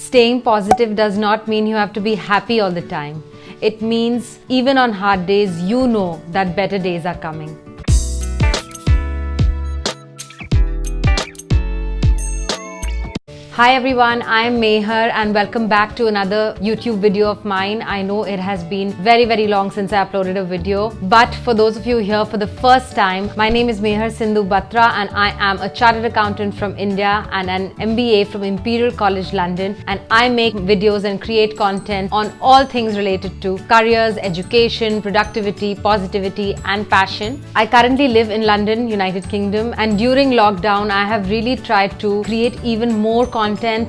Staying positive does not mean you have to be happy all the time. It means even on hard days, you know that better days are coming. Hi everyone, I am Mehar and welcome back to another YouTube video of mine. I know it has been very long since I uploaded a video, but for those of you here for the first time, my name is Meharsindhubatra and I am a chartered accountant from India and an MBA from Imperial College London, and I make videos and create content on all things related to careers, education, productivity, positivity and passion. I currently live in London, United Kingdom, and during lockdown I have really tried to create even more content,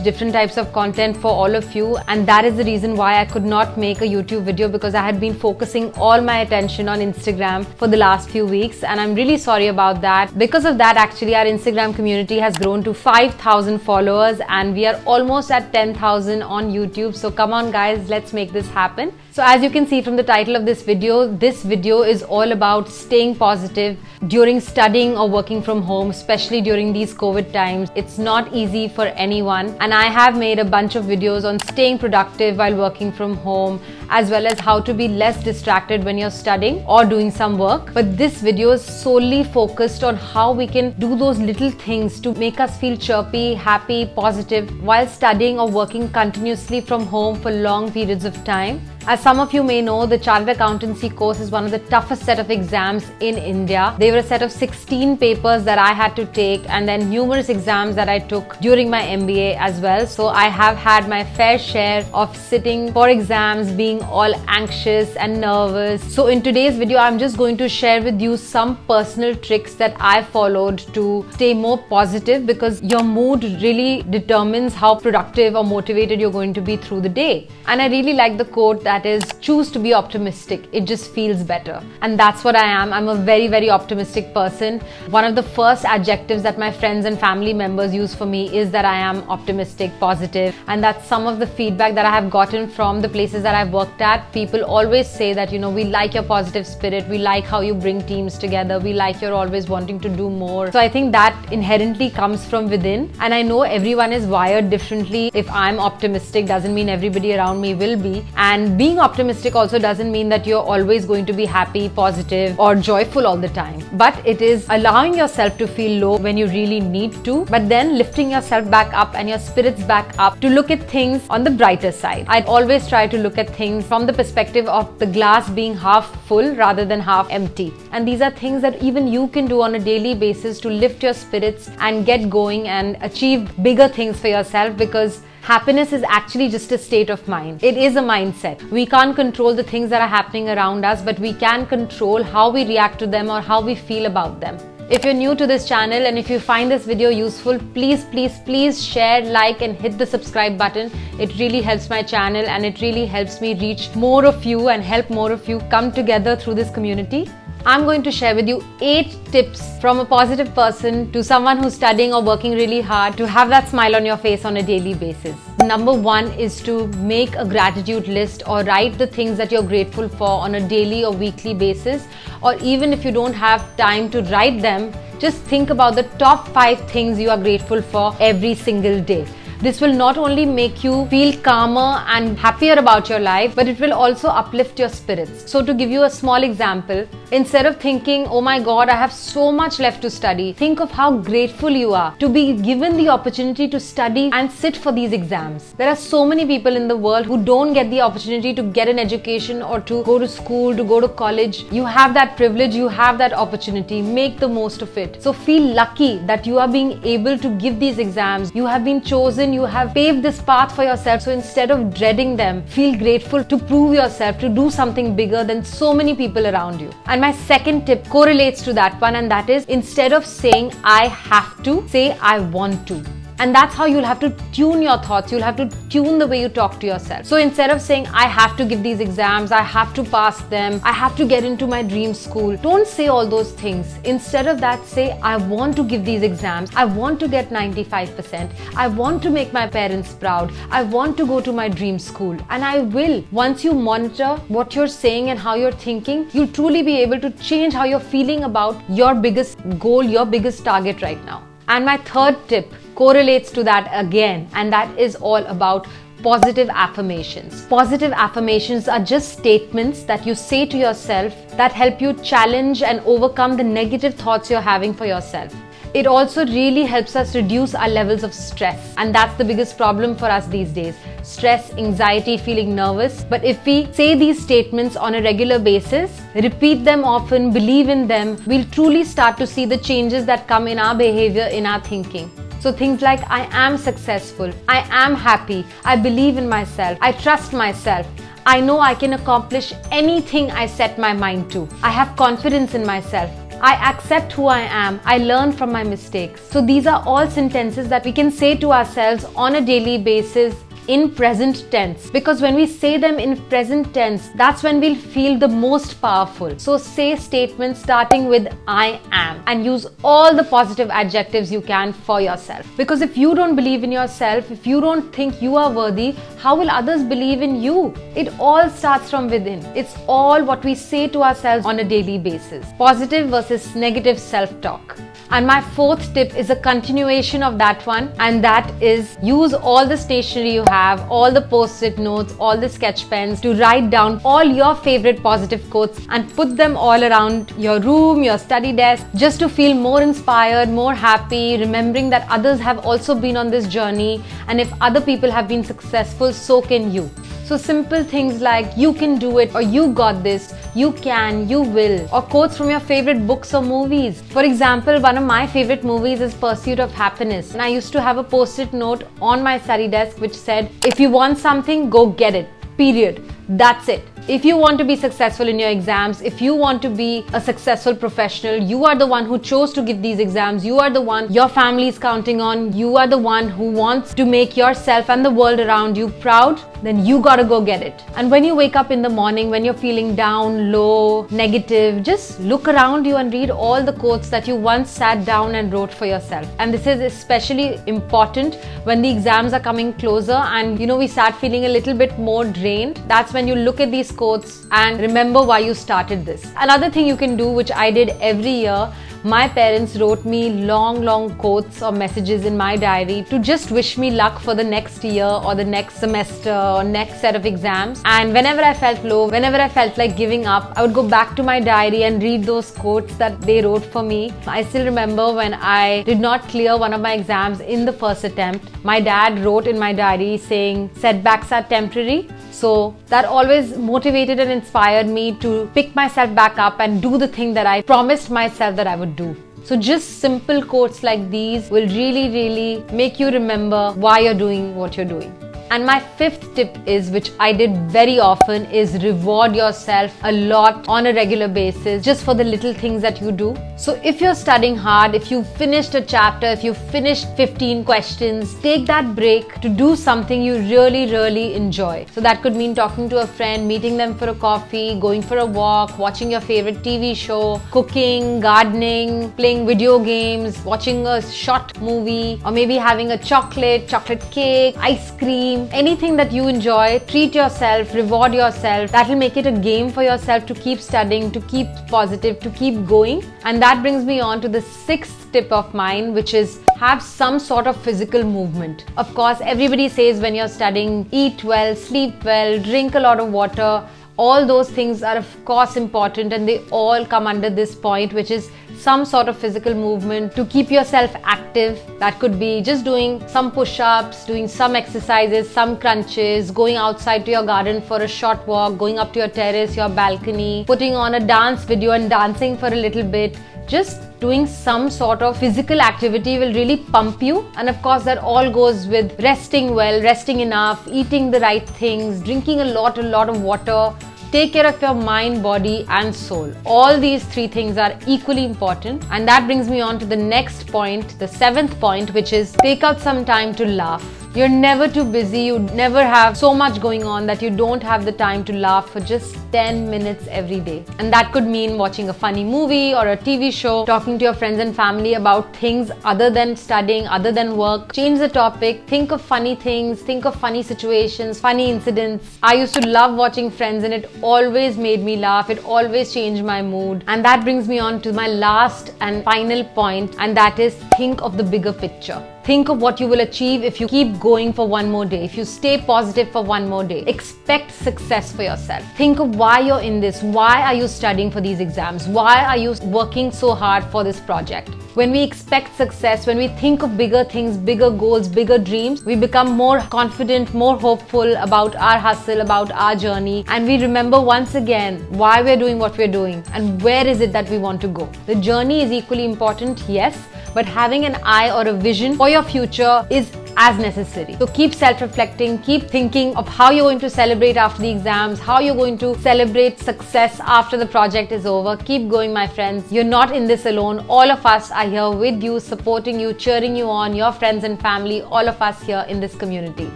different types of content for all of you, and that is the reason why I could not make a YouTube video, because I had been focusing all my attention on Instagram for the last few weeks, and I'm really sorry about that. Because of that, actually our Instagram community has grown to 5,000 followers and we are almost at 10,000 on YouTube. So come on guys, let's make this happen. So as you can see from the title of this video is all about staying positive during studying or working from home, especially during these COVID times. It's not easy for anyone, and I have made a bunch of videos on staying productive while working from home, as well as how to be less distracted when you're studying or doing some work. But this video is solely focused on how we can do those little things to make us feel chirpy, happy, positive while studying or working continuously from home for long periods of time. As some of you may know, the Chartered Accountancy course is one of the toughest set of exams in India. They were a set of 16 papers that I had to take, and then numerous exams that I took during my MBA as well. So I have had my fair share of sitting for exams, being all anxious and nervous. So in today's video, I'm just going to share with you some personal tricks that I followed to stay more positive, because your mood really determines how productive or motivated you're going to be through the day. And I really like the quote that is, choose to be optimistic. It just feels better. And that's what I am. I'm a very optimistic person. One of the first adjectives that my friends and family members use for me is that I am optimistic, positive. And that's some of the feedback that I have gotten from the places that I've worked at. People always say that, we like your positive spirit. We like how you bring teams together. We like you're always wanting to do more. So I think that inherently comes from within. And I know everyone is wired differently. If I'm optimistic, doesn't mean everybody around me will be. And being optimistic also doesn't mean that you're always going to be happy, positive or joyful all the time. But it is allowing yourself to feel low when you really need to, but then lifting yourself back up and your spirits back up to look at things on the brighter side. I always try to look at things from the perspective of the glass being half full rather than half empty. And these are things that even you can do on a daily basis to lift your spirits and get going and achieve bigger things for yourself, because happiness is actually just a state of mind. It is a mindset. We can't control the things that are happening around us, but we can control how we react to them or how we feel about them. If you're new to this channel and if you find this video useful, please share, like and hit the subscribe button. It really helps my channel and it really helps me reach more of you and help more of you come together through this community. I'm going to share with you 8 tips from a positive person to someone who's studying or working really hard to have that smile on your face on a daily basis. Number 1 is to make a gratitude list or write the things that you're grateful for on a daily or weekly basis. Or even if you don't have time to write them, just think about the top 5 things you are grateful for every single day. This will not only make you feel calmer and happier about your life, but it will also uplift your spirits. So to give you a small example, instead of thinking, oh my God, I have so much left to study, think of how grateful you are to be given the opportunity to study and sit for these exams. There are so many people in the world who don't get the opportunity to get an education or to go to school, to go to college. You have that privilege, you have that opportunity. Make the most of it. So feel lucky that you are being able to give these exams. You have been chosen. You have paved this path for yourself. So instead of dreading them, feel grateful to prove yourself, to do something bigger than so many people around you. And my second tip correlates to that one, and that is, instead of saying I have to, say I want to. And that's how you'll have to tune your thoughts. You'll have to tune the way you talk to yourself. So instead of saying, I have to give these exams, I have to pass them, I have to get into my dream school, don't say all those things. Instead of that, say, I want to give these exams. I want to get 95%. I want to make my parents proud. I want to go to my dream school. And I will. Once you monitor what you're saying and how you're thinking, you'll truly be able to change how you're feeling about your biggest goal, your biggest target right now. And my third tip correlates to that again, and that is all about positive affirmations. Positive affirmations are just statements that you say to yourself that help you challenge and overcome the negative thoughts you're having for yourself. It also really helps us reduce our levels of stress, and that's the biggest problem for us these days. Stress, anxiety, feeling nervous. But if we say these statements on a regular basis, repeat them often, believe in them, we'll truly start to see the changes that come in our behavior, in our thinking. So things like, I am successful, I am happy, I believe in myself, I trust myself, I know I can accomplish anything I set my mind to, I have confidence in myself, I accept who I am, I learn from my mistakes. So these are all sentences that we can say to ourselves on a daily basis in present tense, because when we say them in present tense, that's when we'll feel the most powerful. So say statements starting with I am, and use all the positive adjectives you can for yourself, because if you don't believe in yourself, if you don't think you are worthy, how will others believe in you? It all starts from within. It's all what we say to ourselves on a daily basis. Positive versus negative self-talk. And my fourth tip is a continuation of that one, and that is use all the stationery you have, all the post-it notes, all the sketch pens to write down all your favorite positive quotes and put them all around your room, your study desk, just to feel more inspired, more happy, remembering that others have also been on this journey, and if other people have been successful, so can you. So simple things like you can do it, or you got this, you can, you will, or quotes from your favorite books or movies. For example, one of my favorite movies is Pursuit of Happiness, and I used to have a post-it note on my study desk which said, if you want something, go get it. Period. That's it. If you want to be successful in your exams, if you want to be a successful professional, you are the one who chose to give these exams, you are the one your family is counting on, you are the one who wants to make yourself and the world around you proud, then you gotta go get it. And when you wake up in the morning, when you're feeling down, low, negative, just look around you and read all the quotes that you once sat down and wrote for yourself. And this is especially important when the exams are coming closer and we start feeling a little bit more drained. That's when you look at these quotes and remember why you started this. Another thing you can do, which I did every year, my parents wrote me long quotes or messages in my diary to just wish me luck for the next year or the next semester or next set of exams. And whenever I felt low, whenever I felt like giving up, I would go back to my diary and read those quotes that they wrote for me. I still remember when I did not clear one of my exams in the first attempt, my dad wrote in my diary saying, setbacks are temporary. So that always motivated and inspired me to pick myself back up and do the thing that I promised myself that I would do. So just simple quotes like these will really make you remember why you're doing what you're doing. And my fifth tip is, which I did very often, is reward yourself a lot on a regular basis just for the little things that you do. So if you're studying hard, if you finished a chapter, if you finished 15 questions, take that break to do something you really enjoy. So that could mean talking to a friend, meeting them for a coffee, going for a walk, watching your favorite TV show, cooking, gardening, playing video games, watching a short movie, or maybe having a chocolate cake, ice cream. Anything that you enjoy, treat yourself, reward yourself. That will make it a game for yourself to keep studying, to keep positive, to keep going. And that brings me on to the sixth tip of mine, which is have some sort of physical movement. Of course, everybody says when you're studying, eat well, sleep well, drink a lot of water. All those things are of course important, and they all come under this point, which is some sort of physical movement to keep yourself active. That could be just doing some push-ups, doing some exercises, some crunches, going outside to your garden for a short walk, going up to your terrace, your balcony, putting on a dance video and dancing for a little bit. Just doing some sort of physical activity will really pump you. And of course, that all goes with resting well, resting enough, eating the right things, drinking a lot of water. Take care of your mind, body and soul. All these three things are equally important. And that brings me on to the next point, the seventh point, which is take out some time to laugh. You're never too busy, you never have so much going on that you don't have the time to laugh for just 10 minutes every day. And that could mean watching a funny movie or a TV show, talking to your friends and family about things other than studying, other than work. Change the topic, think of funny things, think of funny situations, funny incidents. I used to love watching Friends, and it always made me laugh. It always changed my mood. And that brings me on to my last and final point, and that is think of the bigger picture. Think of what you will achieve if you keep going for one more day, if you stay positive for one more day. Expect success for yourself. Think of why you're in this. Why are you studying for these exams? Why are you working so hard for this project? When we expect success, when we think of bigger things, bigger goals, bigger dreams, we become more confident, more hopeful about our hustle, about our journey, and we remember once again why we're doing what we're doing and where is it that we want to go. The journey is equally important, yes, but having an eye or a vision for your future is as necessary. So keep self-reflecting, keep thinking of how you're going to celebrate after the exams, how you're going to celebrate success after the project is over. Keep going, my friends. You're not in this alone. All of us are here with you, supporting you, cheering you on, your friends and family, all of us here in this community.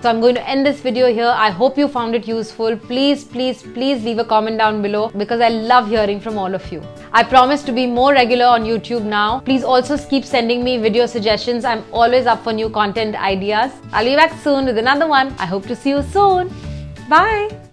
So I'm going to end this video here. I hope you found it useful. Please leave a comment down below because I love hearing from all of you. I promise to be more regular on YouTube now. Please also keep sending me video suggestions. I'm always up for new content ideas. I'll be back soon with another one. I hope to see you soon. Bye.